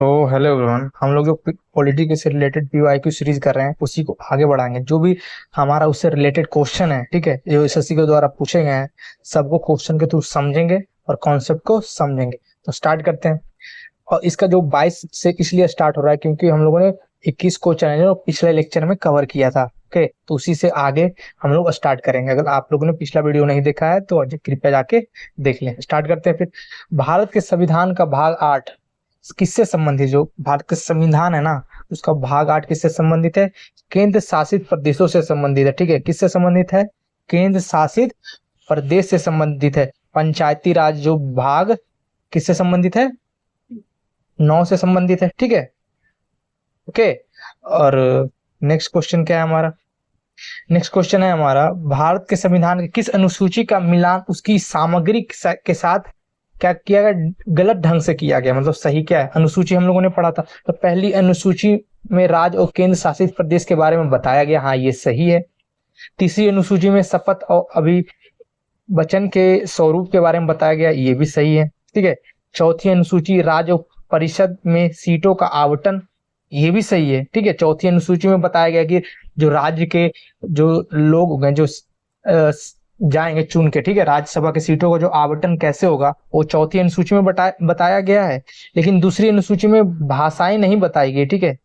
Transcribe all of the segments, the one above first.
तो hello everyone, हम लोग जो पॉलिटिक्स से रिलेटेड पीवाईक्यू सीरीज कर रहे हैं उसी को आगे बढ़ाएंगे। जो भी हमारा उससे रिलेटेड क्वेश्चन है, ठीक है, जो एसएससी के द्वारा पूछे गए हैं, सबको क्वेश्चन के थ्रू समझेंगे और कॉन्सेप्ट को समझेंगे। तो स्टार्ट करते हैं। और इसका जो 22 से इसलिए स्टार्ट हो रहा है क्योंकि हम लोगों ने 21 क्वेश्चन है जो पिछले लेक्चर में कवर किया था। ओके, तो उसी से आगे हम लोग स्टार्ट करेंगे। अगर आप लोगों ने पिछला वीडियो नहीं देखा है तो कृपया जाके देख लें। स्टार्ट करते हैं फिर। भारत के संविधान का भाग 8 किससे संबंधित, जो भारत का संविधान है ना, उसका भाग 8 किससे संबंधित है? केंद्र शासित प्रदेशों से संबंधित है। ठीक है, किससे संबंधित है? केंद्र शासित प्रदेश से संबंधित है। पंचायती राज जो भाग किससे संबंधित है? 9 से संबंधित है। ठीक है, ओके। और नेक्स्ट क्वेश्चन क्या है हमारा? नेक्स्ट क्वेश्चन है हमारा, भारत के संविधान के किस अनुसूची का मिलान उसकी सामग्री के साथ क्या किया गया, गलत ढंग से किया गया? मतलब सही क्या है? अनुसूची हम लोगों ने पढ़ा था, तो पहली अनुसूची में राज्य और केंद्र शासित प्रदेश के बारे में बताया गया, हाँ ये सही है। तीसरी अनुसूची में शपथ और अभिवचन के स्वरूप के बारे में बताया गया, ये भी सही है। ठीक है। चौथी अनुसूची राज्य और परिषद में सीटों का आवंटन, ये भी सही है। ठीक है, चौथी अनुसूची में बताया गया कि जो राज्य के जो लोग होंगे, जो जाएंगे चुन के, ठीक है, राज्यसभा के सीटों का जो आवंटन कैसे होगा वो चौथी अनुसूची में बताया गया है। लेकिन दूसरी अनुसूची में भाषाएं नहीं बताई गई। ठीक है,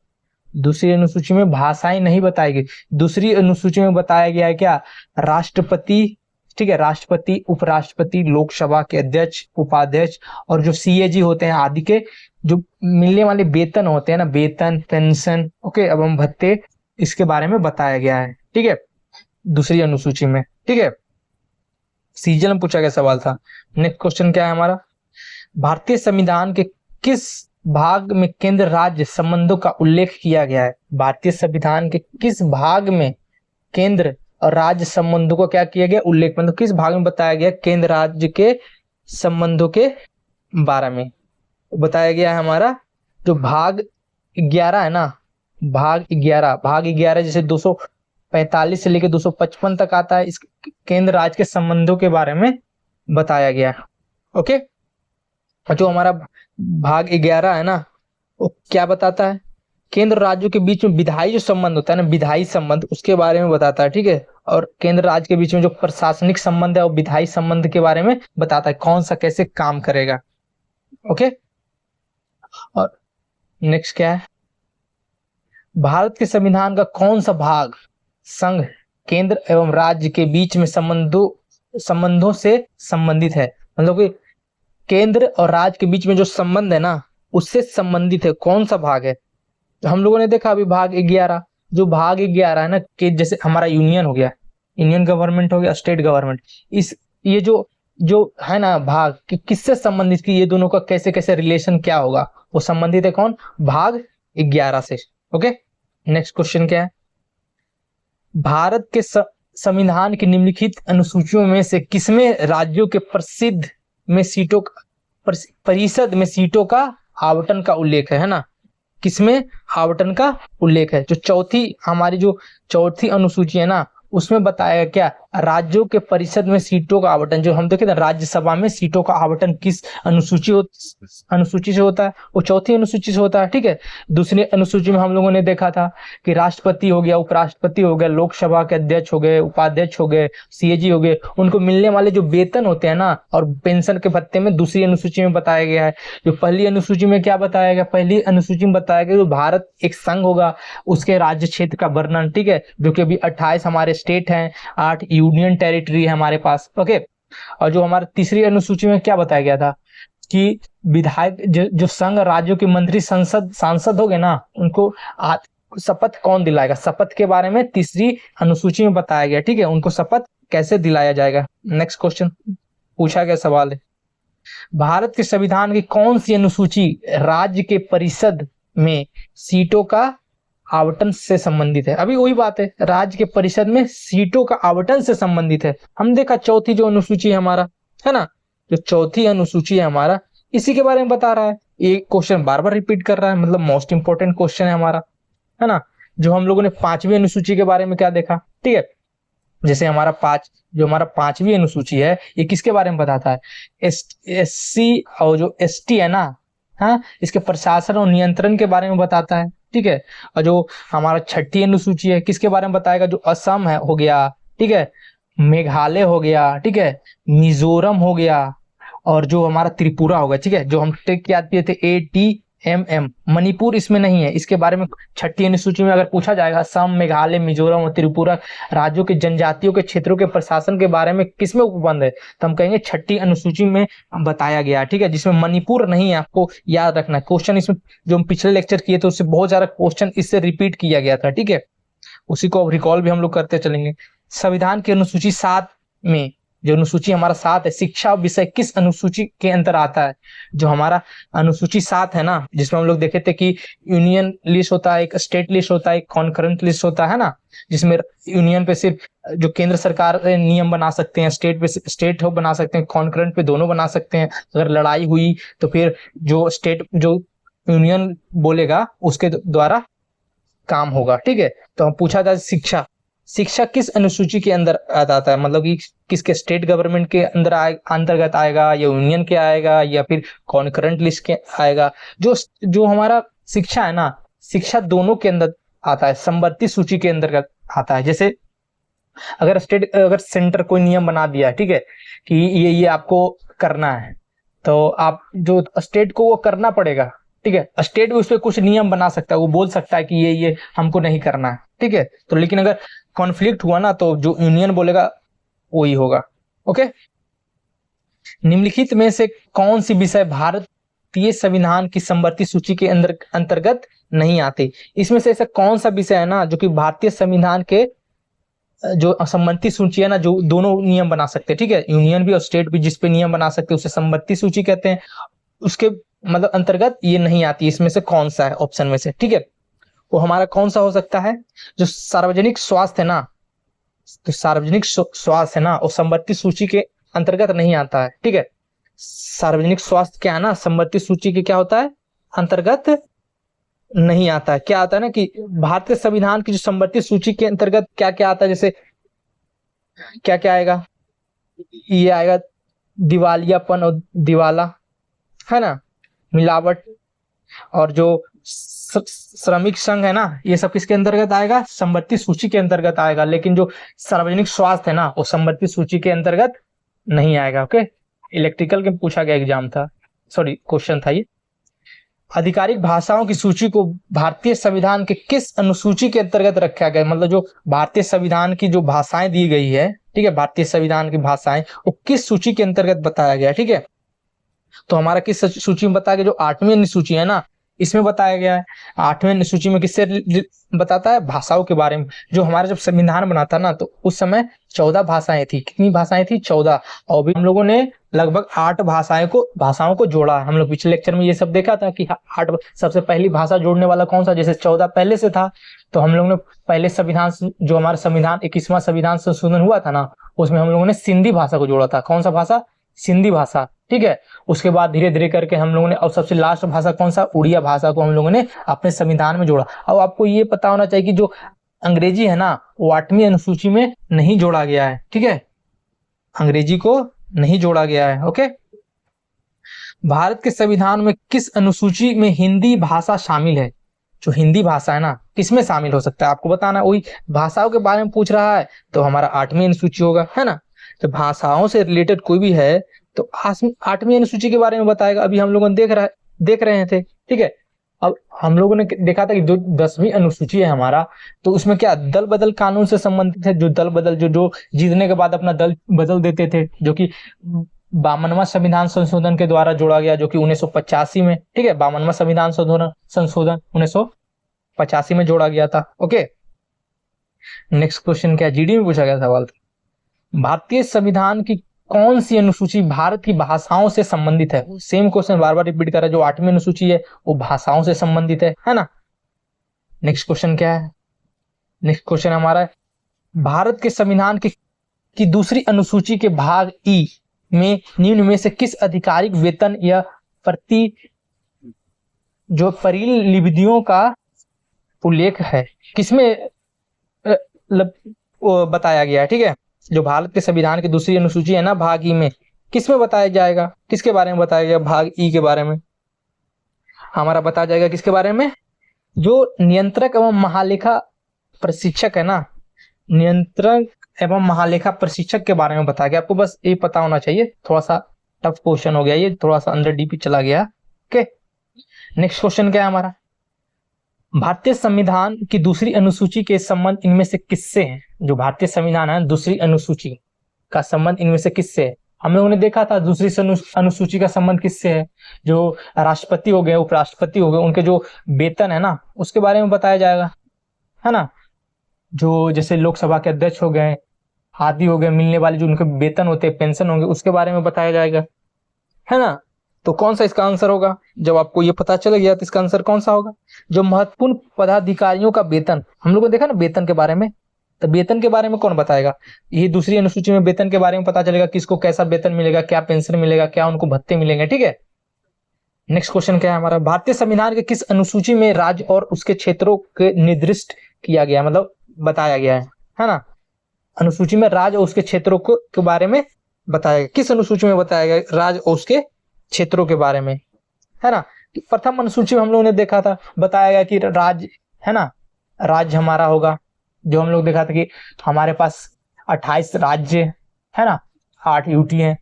दूसरी अनुसूची में भाषाएं नहीं बताई गई। दूसरी अनुसूची में बताया गया है क्या? राष्ट्रपति, ठीक है, राष्ट्रपति, उपराष्ट्रपति, लोकसभा के अध्यक्ष, उपाध्यक्ष और जो सीएजी होते हैं आदि के जो मिलने वाले वेतन होते हैं ना, वेतन, पेंशन, ओके, एवं भत्ते, इसके बारे में बताया गया है। ठीक है, दूसरी अनुसूची में। ठीक है, सीजन में पूछा गया सवाल था। नेक्स्ट क्वेश्चन क्या है हमारा? भारतीय संविधान के किस भाग में केंद्र राज्य संबंधों का उल्लेख किया गया है? भारतीय संविधान के किस भाग में केंद्र और राज्य संबंधों को क्या किया गया? उल्लेख, मतलब किस भाग में बताया गया केंद्र राज्य के संबंधों के बारे में? बताया गया है हमारा जो भाग 11 है ना, भाग 11 जैसे 245 से लेकर 255 तक आता है, इस केंद्र राज्य के संबंधों के बारे में बताया गया। ओके, और जो हमारा भाग 11 है ना, वो क्या बताता है? केंद्र राज्यों के बीच में विधायी जो संबंध होता है ना, विधायी संबंध, उसके बारे में बताता है। ठीक है, और केंद्र राज्य के बीच में जो प्रशासनिक संबंध है और विधायी संबंध के बारे में बताता है, कौन सा कैसे काम करेगा। ओके, और नेक्स्ट क्या है? भारत के संविधान का कौन सा भाग संघ, केंद्र एवं राज्य के बीच में संबंधों से संबंधित है? मतलब कि केंद्र और राज्य के बीच में जो संबंध है ना, उससे संबंधित है। कौन सा भाग है? तो हम लोगों ने देखा अभी भाग 11, जो भाग 11 है ना, कि जैसे हमारा यूनियन हो गया, यूनियन गवर्नमेंट हो गया, स्टेट गवर्नमेंट, इस ये जो जो है ना भाग, कि किससे संबंधित, कि ये दोनों का कैसे कैसे रिलेशन क्या होगा, वो संबंधित है कौन? भाग 11 से। ओके, नेक्स्ट क्वेश्चन क्या है? भारत के संविधान की निम्नलिखित अनुसूचियों में से किसमें राज्यों के प्रसिद्ध में सीटों परिषद में सीटों का आवंटन का उल्लेख है ना? किसमें आवंटन का उल्लेख है? जो चौथी हमारी जो चौथी अनुसूची है ना, उसमें बताया क्या? राज्यों के परिषद में सीटों का आवंटन, जो हम देखे ना, राज्यसभा में सीटों का आवंटन किस अनुसूची से होता है? वो चौथी अनुसूची से होता है। ठीक है, दूसरी अनुसूची में हम लोगों ने देखा था कि राष्ट्रपति हो गया, उपराष्ट्रपति हो गया, लोकसभा के अध्यक्ष हो गए, उपाध्यक्ष हो गए, सीएजी हो गए, उनको मिलने वाले जो वेतन होते हैं ना और पेंशन के भत्ते में दूसरी अनुसूची में बताया गया है। जो पहली अनुसूची में क्या बताया गया? पहली अनुसूची में बताया गया जो भारत एक संघ होगा, उसके राज्य क्षेत्र का वर्णन। ठीक है, जो कि अभी 28 हमारे स्टेट हैं, 8 यूनियन टेरिटरी है हमारे पास। ओके, और जो हमारे तीसरी अनुसूची में क्या बताया गया था कि विधायक जो संघ राज्यों के मंत्री सांसद हो गए ना, उनको शपथ कौन दिलाएगा? शपथ के बारे में तीसरी अनुसूची में बताया गया। ठीक है, उनको शपथ कैसे दिलाया जाएगा। नेक्स्ट क्वेश्चन पूछा गया सवाल है, भारत के संविधान की कौन सी अनुसूची राज्य के परिषद में सीटों का आवंटन से संबंधित है? अभी वही बात है, राज्य के परिषद में सीटों का आवंटन से संबंधित है। हम देखा चौथी जो अनुसूची है हमारा, है ना, जो चौथी अनुसूची है हमारा, इसी के बारे में बता रहा है। ये क्वेश्चन बार बार रिपीट कर रहा है, मतलब मोस्ट इंपोर्टेंट क्वेश्चन है हमारा, है ना। जो हम लोगों ने पांचवी अनुसूची के बारे में क्या देखा? ठीक है, जैसे हमारा पांचवी अनुसूची है, ये किसके बारे में बताता है? एससी और जो एसटी है हाँ, इसके प्रशासन और नियंत्रण के बारे में बताता है, ठीक है। और जो हमारा छठी अनुसूची है किसके बारे में बताएगा, जो असम है हो गया, ठीक है, मेघालय हो गया, ठीक है, मिजोरम हो गया, और जो हमारा त्रिपुरा होगा, ठीक है, जो हम टेक याद किए थे ATMM, मणिपुर इसमें नहीं है। इसके बारे में छठी अनुसूची में अगर पूछा जाएगा असम, मेघालय, मिजोरम और त्रिपुरा राज्यों के जनजातियों के क्षेत्रों के प्रशासन के बारे में किसमें उपबंध है, तो हम कहेंगे छठी अनुसूची में बताया गया, ठीक है, जिसमें मणिपुर नहीं है। आपको याद रखना क्वेश्चन इसमें जो हम पिछले लेक्चर किए थे उससे बहुत सारा क्वेश्चन इससे रिपीट किया गया था, ठीक है, उसी को अब रिकॉल भी हम लोग करते चलेंगे। संविधान की अनुसूची 7 में, जो अनुसूची हमारा 7 है, शिक्षा विषय किस अनुसूची के अंतर आता है, जो हमारा अनुसूची 7 है ना, जिसमें हम लोग देखे थे कि यूनियन लिस्ट होता है, एक स्टेट लिस्ट होता है, एक कॉन्करेंट लिस्ट होता है ना, जिसमें यूनियन पे सिर्फ जो केंद्र सरकार नियम बना सकते हैं, स्टेट पे स्टेट बना सकते हैं, कॉन्करेंट पे दोनों बना सकते हैं। अगर लड़ाई हुई तो फिर जो स्टेट जो यूनियन बोलेगा उसके द्वारा काम होगा, ठीक है। तो हम पूछा था शिक्षा, शिक्षा किस अनुसूची के अंदर आता है, मतलब कि किसके स्टेट गवर्नमेंट के अंदर अंतर्गत आएगा, या यूनियन के आएगा, या फिर कॉन्करेंट लिस्ट के आएगा। जो जो हमारा शिक्षा है ना, शिक्षा दोनों के अंदर आता है, समवर्ती सूची के अंतर्गत आता है। जैसे अगर सेंटर कोई नियम बना दिया है, ठीक है, कि ये आपको करना है, तो आप जो स्टेट को वो करना पड़ेगा, ठीक है। स्टेट भी उस पर कुछ नियम बना सकता है, वो बोल सकता है कि ये हमको नहीं करना है, ठीक है। तो लेकिन अगर कॉन्फ्लिक्ट हुआ ना, तो जो यूनियन बोलेगा वही होगा, ओके। निम्नलिखित में से कौन सी विषय भारतीय संविधान की समवर्ती सूची के अंतर्गत नहीं आते। इसमें से ऐसा कौन सा विषय है ना जो कि भारतीय संविधान के जो समवर्ती सूची है ना, जो दोनों नियम बना सकते हैं, ठीक है, यूनियन भी और स्टेट भी जिसपे नियम बना सकते हैं उसे समवर्ती सूची कहते हैं, उसके मतलब अंतर्गत ये नहीं आती। इसमें से कौन सा है ऑप्शन में से, ठीक है, वो हमारा कौन सा हो सकता है, जो सार्वजनिक स्वास्थ्य है ना, तो सार्वजनिक स्वास्थ्य है ना, वो समवर्ती सूची के अंतर्गत नहीं आता है, ठीक है। सार्वजनिक स्वास्थ्य क्या है ना, समवर्ती सूची के क्या होता है, अंतर्गत नहीं आता है। क्या आता है ना कि भारतीय संविधान की जो समवर्ती सूची के अंतर्गत क्या क्या आता है, जैसे क्या क्या आएगा, ये आएगा दिवालियापन और दिवाला, है ना, मिलावट, और जो श्रमिक संघ है ना, ये सब किसके अंतर्गत आएगा, समवर्ती सूची के अंतर्गत आएगा। लेकिन जो सार्वजनिक स्वास्थ्य है ना, वो समवर्ती सूची के अंतर्गत नहीं आएगा, ओके। इलेक्ट्रिकल के पूछा गया एग्जाम था, सॉरी क्वेश्चन था ये। आधिकारिक भाषाओं की सूची को भारतीय संविधान के किस अनुसूची के अंतर्गत रखा गया, मतलब जो भारतीय संविधान की जो भाषाएं दी गई है, ठीक है, भारतीय संविधान की भाषाएं वो किस सूची के अंतर्गत बताया गया, ठीक है। तो हमारा किस सूची में बताया गया, जो 8वीं अनुसूची है ना, इसमें बताया गया है। 8वीं अनुसूची में किससे बताता है, भाषाओं के बारे में। जो हमारा जब संविधान बना था ना, तो उस समय 14 भाषाएं थी। कितनी भाषाएं थी, 14। और भी हम लोगों ने लगभग 8 भाषाओं को जोड़ा। हम लोग पिछले लेक्चर में ये सब देखा था कि 8 सबसे पहली भाषा जोड़ने वाला कौन सा, जैसे 14 पहले से था, तो हम लोग ने पहले संविधान, जो हमारा संविधान 21वां संविधान संशोधन हुआ था ना, उसमें हम लोगों ने सिंधी भाषा को जोड़ा था। कौन सा भाषा, सिंधी भाषा, ठीक है। उसके बाद धीरे धीरे करके हम लोगों ने, और सबसे लास्ट भाषा कौन सा, उड़िया भाषा को हम लोगों ने अपने संविधान में जोड़ा। अब आपको ये पता होना चाहिए कि जो अंग्रेजी है ना, वो 8वीं अनुसूची में नहीं जोड़ा गया है, ठीक है, अंग्रेजी को नहीं जोड़ा गया है, ओके। भारत के संविधान में किस अनुसूची में हिंदी भाषा शामिल है, जो हिंदी भाषा है ना, किसमें शामिल हो सकता है, आपको बताना। वही भाषाओं के बारे में पूछ रहा है तो हमारा 8वीं अनुसूची होगा, है ना। तो भाषाओं से रिलेटेड कोई भी है तो 8वीं अनुसूची के बारे में बताएगा। अभी हम लोगों ने देख रहे थे, ठीक है। अब हम लोगों ने देखा था कि जो 10वीं अनुसूची है हमारा, तो उसमें क्या दल बदल कानून से संबंधित है। जो दल बदल, जो जीतने के बाद अपना दल बदल देते थे, जो कि 52वां संविधान संशोधन के द्वारा जोड़ा गया, जो कि 1985 में, ठीक है, 52वां संविधान संशोधन 1985 में जोड़ा गया था, ओके। नेक्स्ट क्वेश्चन क्या, जीडी में पूछा गया सवाल, भारतीय संविधान की कौन सी अनुसूची भारत की भाषाओं से संबंधित है। सेम क्वेश्चन बार बार रिपीट कर रहा है। जो 8वीं अनुसूची है वो भाषाओं से संबंधित है ना। नेक्स्ट क्वेश्चन क्या है, नेक्स्ट क्वेश्चन हमारा है, भारत के संविधान की दूसरी अनुसूची के भाग ई में निम्न में से किस आधिकारिक वेतन या प्रति जो परिनिविदियों का उल्लेख है, किसमें बताया गया है, ठीक है। जो भारत के संविधान की दूसरी अनुसूची है ना, भाग ई में, किसमें बताया जाएगा, किसके बारे में बताया गया, भाग ई के बारे में। हमारा बताया जाएगा किसके बारे में, जो नियंत्रक एवं महालेखा प्रशिक्षक है ना, नियंत्रक एवं महालेखा प्रशिक्षक के बारे में बताया गया। आपको बस ये पता होना चाहिए, थोड़ा सा टफ क्वेश्चन हो गया ये, थोड़ा सा अंदर डीपी चला गया। ओके, नेक्स्ट क्वेश्चन क्या है हमारा, भारतीय संविधान की दूसरी अनुसूची के संबंध इनमें से किससे है। जो भारतीय संविधान है दूसरी अनुसूची का संबंध इनमें से किससे है। हम लोगों ने देखा था दूसरी अनुसूची का संबंध किससे है, जो राष्ट्रपति हो गए, उपराष्ट्रपति हो गए, उनके जो वेतन है ना उसके बारे में बताया जाएगा, है ना। जो जैसे लोकसभा के अध्यक्ष हो गए आदि हो गए, मिलने वाले जो उनके वेतन होते हैं, पेंशन होंगे, उसके बारे में बताया जाएगा, है ना। तो कौन सा इसका आंसर होगा, जब आपको ये पता चल गया तो इसका आंसर कौन सा होगा। जो महत्वपूर्ण पदाधिकारियों का वेतन, हम लोगों ने देखा ना वेतन के बारे में, तो वेतन के बारे में कौन बताएगा, ये दूसरी अनुसूची में वेतन के बारे में पता चलेगा, किसको कैसा वेतन मिलेगा, क्या पेंशन मिलेगा, क्या उनको भत्ते मिलेंगे, ठीक है। नेक्स्ट क्वेश्चन क्या है हमारा, भारतीय संविधान के किस अनुसूची में राज्य और उसके क्षेत्रों के निर्दिष्ट किया गया, मतलब बताया गया है ना। अनुसूची में राज्य और उसके क्षेत्रों के बारे में बताया गया, किस अनुसूची में बताया गया राज्य और उसके क्षेत्रों के बारे में, है ना। प्रथम अनुसूची में हम लोगों ने देखा था, बताया गया कि राज्य, है ना, राज्य हमारा होगा, जो हम लोग देखा था कि हमारे पास 28 राज्य है ना, 8 यूटी है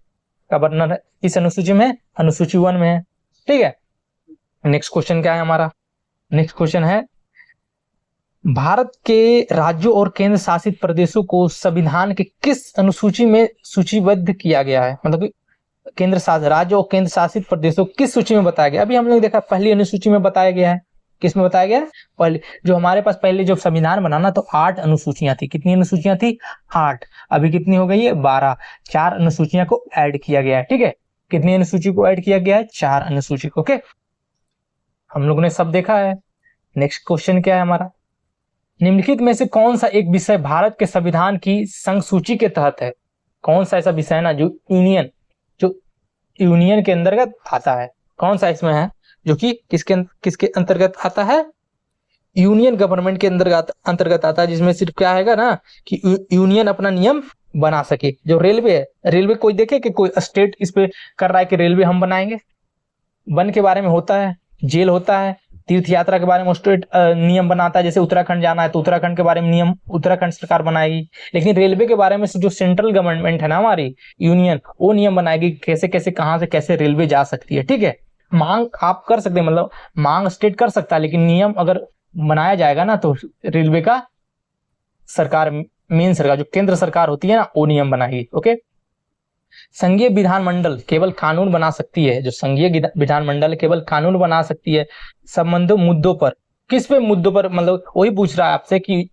का वर्णन इस अनुसूची में, अनुसूची 1 में है, ठीक है। नेक्स्ट क्वेश्चन क्या है हमारा, नेक्स्ट क्वेश्चन है भारत के राज्यों और केंद्र शासित प्रदेशों को संविधान के किस अनुसूची में सूचीबद्ध किया गया है, मतलब केंद्र शासित राज्य और केंद्र शासित प्रदेशों किस सूची में बताया गया। अभी हम लोग देखा पहली अनुसूची में बताया गया है, किस में बताया गया है, पहले जो हमारे पास पहले जो संविधान बनाना तो 8 अनुसूचियां थी, कितनी अनुसूचियां थी 8, अभी कितनी हो गई है 12, 4 अनुसूचियां को ऐड किया गया है, ठीक है। कितनी अनुसूची को ऐड किया गया है, 4 अनुसूची को, ओके। हम लोगों ने सब देखा है। नेक्स्ट क्वेश्चन क्या है हमारा, निम्नलिखित में से कौन सा एक विषय भारत के संविधान की संघ सूची के तहत है। कौन सा ऐसा विषय है ना जो यूनियन के अंतर्गत आता है, कौन सा इसमें है जो कि किसके अंतर्गत आता है, यूनियन गवर्नमेंट के अंतर्गत आता है, जिसमें सिर्फ क्या है ना कि यूनियन अपना नियम बना सके। जो रेलवे है, रेलवे कोई देखे कि कोई स्टेट इस पे कर रहा है कि रेलवे हम बनाएंगे, वन के बारे में होता है, जेल होता है, तीर्थ यात्रा के बारे में स्टेट नियम बनाता है, जैसे उत्तराखंड जाना है तो उत्तराखंड के बारे में नियम उत्तराखंड सरकार बनाएगी। लेकिन रेलवे के बारे में जो सेंट्रल गवर्नमेंट है ना हमारी यूनियन, वो नियम बनाएगी कैसे कैसे कहां से कैसे रेलवे जा सकती है, ठीक है। मांग आप कर सकते हैं, मतलब मांग स्टेट कर सकता है, लेकिन नियम अगर बनाया जाएगा ना तो रेलवे का सरकार, मेन सरकार जो केंद्र सरकार होती है ना वो नियम बनाएगी, ओके। संघीय विधानमंडल केवल कानून बना सकती है, जो संघीय विधानमंडल केवल कानून बना सकती है संबंधित मुद्दों पर, किस पे मुद्दों पर, मतलब वही पूछ रहा है आपसे कि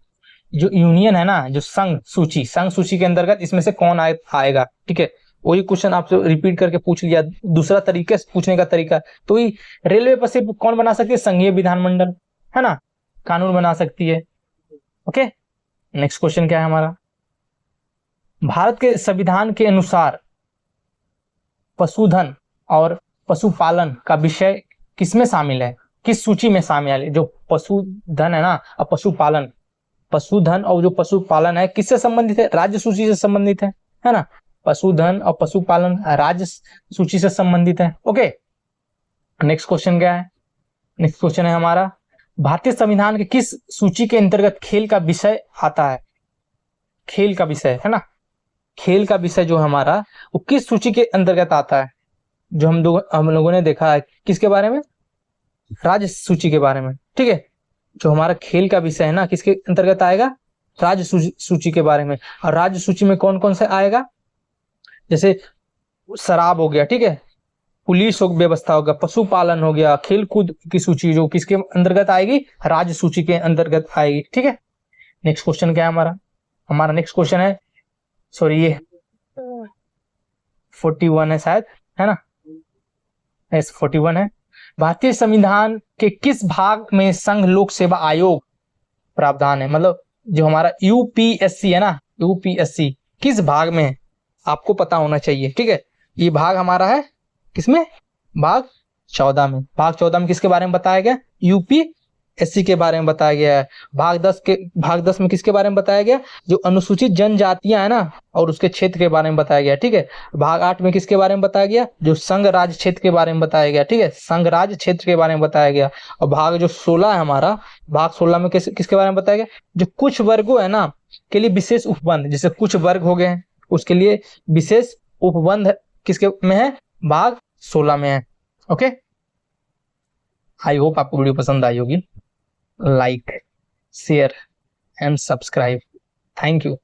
जो यूनियन है ना, जो संघ सूची के अंतर्गत इसमें से कौन आएगा, ठीक है। वही क्वेश्चन आपसे रिपीट करके पूछ लिया, दूसरा तरीके से पूछने का तरीका। तो ये रेलवे पर सिर्फ कौन बना सकती है, संघीय विधानमंडल, है ना, कानून बना सकती है, ओके। नेक्स्ट क्वेश्चन क्या है हमारा, भारत के संविधान के अनुसार पशुधन और पशुपालन का विषय किसमें शामिल है, किस सूची में शामिल है। जो पशुधन है ना और पशुपालन, पशुधन और जो पशुपालन है किससे संबंधित है, राज्य सूची से संबंधित है ना। पशुधन और पशुपालन राज्य सूची से संबंधित है, ओके। नेक्स्ट क्वेश्चन क्या है, नेक्स्ट क्वेश्चन है हमारा भारतीय संविधान के किस सूची के अंतर्गत खेल का विषय आता है। खेल का विषय है ना, खेल का विषय जो हमारा वो किस सूची के अंतर्गत आता है, जो हम लोगों ने देखा है किसके बारे में, राज्य सूची के बारे में, ठीक है। जो हमारा खेल का विषय है ना किसके अंतर्गत आएगा, राज्य सूची के बारे में। और राज्य सूची में कौन कौन सा आएगा, जैसे शराब हो गया, ठीक है, पुलिस व्यवस्था हो गया, पशुपालन हो गया, खेल कूद की सूची जो किसके अंतर्गत आएगी, राज्य सूची के अंतर्गत आएगी, ठीक है। नेक्स्ट क्वेश्चन क्या है हमारा नेक्स्ट क्वेश्चन है, सॉरी ये 41 है शायद, है ना, यस 41 है। भारतीय संविधान के किस भाग में संघ लोक सेवा आयोग प्रावधान है, मतलब जो हमारा यूपीएससी है ना, यूपीएससी किस भाग में है आपको पता होना चाहिए, ठीक है। ये भाग हमारा है किसमें, भाग 14 में। भाग 14 में किसके बारे में बताया गया, यूपी एससी के बारे में बताया गया है। भाग 10 में किसके बारे में बताया गया, जो अनुसूचित जनजातियां है ना और उसके क्षेत्र के बारे में बताया गया, ठीक है। भाग 8 में किसके बारे में बताया गया, जो संघ राज्य क्षेत्र के बारे में बताया गया, ठीक है, संघ राज्य क्षेत्र के बारे में बताया गया। और भाग जो 16 है हमारा, भाग 16 में किसके बारे में बताया गया, जो कुछ वर्गों है ना के लिए विशेष उपबंध, जैसे कुछ वर्ग हो गए हैं उसके लिए विशेष उपबंध किसके में है, भाग 16 में है। ओके, आई होप आपको वीडियो पसंद आई होगी। Like, share and subscribe. Thank you.